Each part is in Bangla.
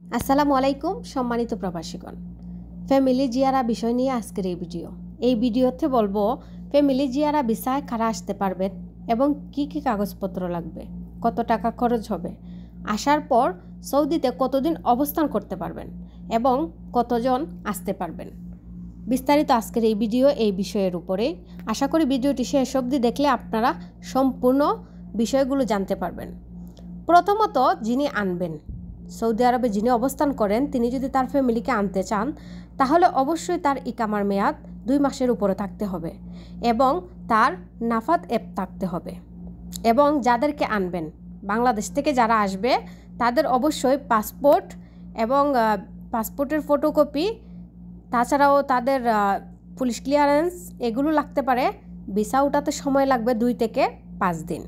আসসালামু আলাইকুম সম্মানিত প্রবাসীগণ। ফ্যামিলি জিয়ারা বিষয় নিয়ে আজকের এই ভিডিওতে বলবো ফ্যামিলি জিয়ারা ভিসায় কারা আসতে পারবেন এবং কি কি কাগজপত্র লাগবে, কত টাকা খরচ হবে, আসার পর সৌদিতে কতদিন অবস্থান করতে পারবেন এবং কতজন আসতে পারবেন। বিস্তারিত আজকের এই বিষয়ের উপরে। আশা করি ভিডিওটি শেষ অবধি দেখলে আপনারা সম্পূর্ণ বিষয়গুলো জানতে পারবেন। প্রথমত, যিনি আনবেন, সৌদি আরবে যিনি অবস্থান করেন, তিনি যদি তার ফ্যামিলিকে আনতে চান তাহলে অবশ্যই তার ইকামার মেয়াদ 2 মাসের উপরে থাকতে হবে এবং তার নাফাত অ্যাপ থাকতে হবে। এবং যাদেরকে আনবেন, বাংলাদেশ থেকে যারা আসবে তাদের অবশ্যই পাসপোর্ট এবং পাসপোর্টের ফটোকপি, তাছাড়াও তাদের পুলিশ ক্লিয়ারেন্স এগুলো লাগতে পারে। ভিসা উঠাতে সময় লাগবে 2 থেকে 5 দিন।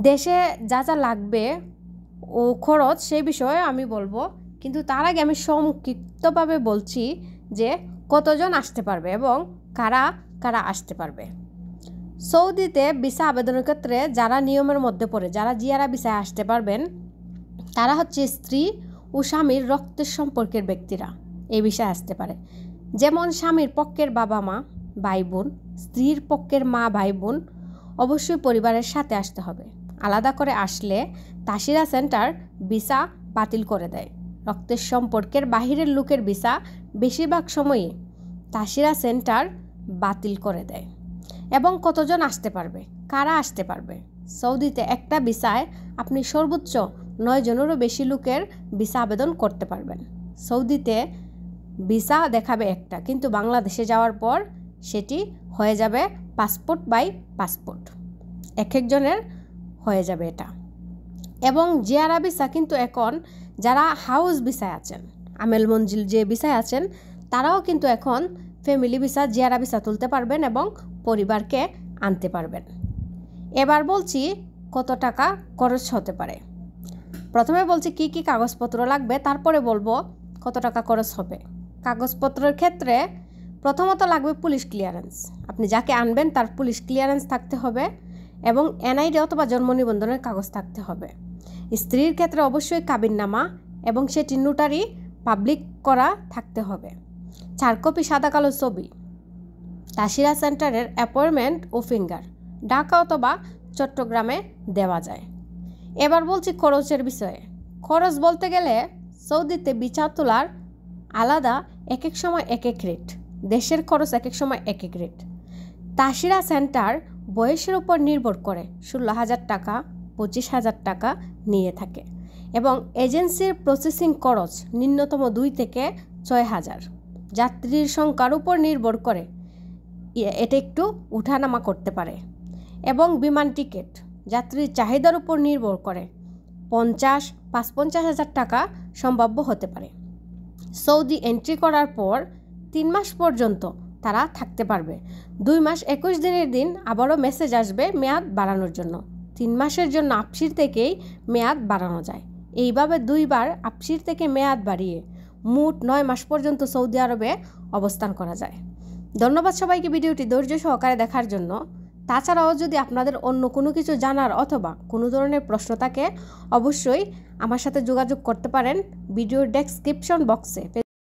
দেশে যা যা লাগবে ও খরচ সেই বিষয়ে আমি বলবো, কিন্তু তার আগে আমি সংক্ষিপ্তভাবে বলছি যে কতজন আসতে পারবে এবং কারা কারা আসতে পারবে। সৌদিতে ভিসা আবেদনের ক্ষেত্রে যারা নিয়মের মধ্যে পড়ে, যারা জিয়ারা ভিসায় আসতে পারবেন, তারা হচ্ছে স্ত্রী ও স্বামীর রক্তের সম্পর্কের ব্যক্তিরা এই ভিসায় আসতে পারে। যেমন স্বামীর পক্ষের বাবা মা ভাই বোন, স্ত্রীর পক্ষের মা ভাই বোন অবশ্যই পরিবারের সাথে আসতে হবে। আলাদা করে আসলে তাশিরা সেন্টার ভিসা বাতিল করে দেয়। রক্তের সম্পর্কের বাহিরের লোকের ভিসা বেশিরভাগ সময়ই তাশিরা সেন্টার বাতিল করে দেয়। এবং কতজন আসতে পারবে, কারা আসতে পারবে? সৌদিতে একটা ভিসায় আপনি সর্বোচ্চ 9 জনেরও বেশি লোকের ভিসা আবেদন করতে পারবেন। সৌদিতে ভিসা দেখাবে একটা, কিন্তু বাংলাদেশে যাওয়ার পর সেটি হয়ে যাবে পাসপোর্ট বাই পাসপোর্ট, এক একজনের হয়ে যাবে এটা। এবং জিয়ারা ভিসা কিন্তু এখন যারা হাউস ভিসায় আছেন, আমেল মঞ্জিল যে ভিসায় আছেন, তারাও কিন্তু এখন ফ্যামিলি ভিসা জিয়ারা ভিসা তুলতে পারবেন এবং পরিবারকে আনতে পারবেন। এবার বলছি কত টাকা খরচ হতে পারে। প্রথমে বলছি কি কি কাগজপত্র লাগবে, তারপরে বলবো কত টাকা খরচ হবে। কাগজপত্রের ক্ষেত্রে প্রথমত লাগবে পুলিশ ক্লিয়ারেন্স। আপনি যাকে আনবেন তার পুলিশ ক্লিয়ারেন্স থাকতে হবে এবং এনআইডি অথবা জন্ম নিবন্ধনের কাগজ থাকতে হবে। স্ত্রীর ক্ষেত্রে অবশ্যই কাবিননামা এবং সেটি নোটারি পাবলিক করা থাকতে হবে। 4 কপি সাদা কালো ছবি, তাশিরা সেন্টারের অ্যাপয়েন্টমেন্ট ও ফিঙ্গার, ঢাকা অথবা চট্টগ্রামে দেওয়া যায়। এবার বলছি খরচের বিষয়ে। খরচ বলতে গেলে সৌদিতে ভিসা তোলার আলাদা এক এক সময় এক এক রেট, দেশের খরচ এক এক সময় এক এক রেট। তাশিরা সেন্টার বয়সের উপর নির্ভর করে 16,000 টাকা 25,000 টাকা নিয়ে থাকে এবং এজেন্সির প্রসেসিং খরচ ন্যূনতম 2 থেকে 6,000। যাত্রীর সংখ্যার উপর নির্ভর করে এটা একটু উঠানামা করতে পারে। এবং বিমান টিকিট যাত্রীর চাহিদার উপর নির্ভর করে 50,000 টাকা সম্ভাব্য হতে পারে। সৌদি এন্ট্রি করার পর 3 মাস পর্যন্ত তারা থাকতে পারবে। 2 মাস 21 দিনের দিন আবারও মেসেজ আসবে মেয়াদ বাড়ানোর জন্য। 3 মাসের জন্য আপসির থেকেই মেয়াদ বাড়ানো যায়। এইভাবে 2 বার আপসির থেকে মেয়াদ বাড়িয়ে মোট 9 মাস পর্যন্ত সৌদি আরবে অবস্থান করা যায়। ধন্যবাদ সবাইকে ভিডিওটি ধৈর্য সহকারে দেখার জন্য। তাছাড়াও যদি আপনাদের অন্য কোনো কিছু জানার অথবা কোনো ধরনের প্রশ্ন থাকে অবশ্যই আমার সাথে যোগাযোগ করতে পারেন ভিডিওর ডেসক্রিপশন বক্সে।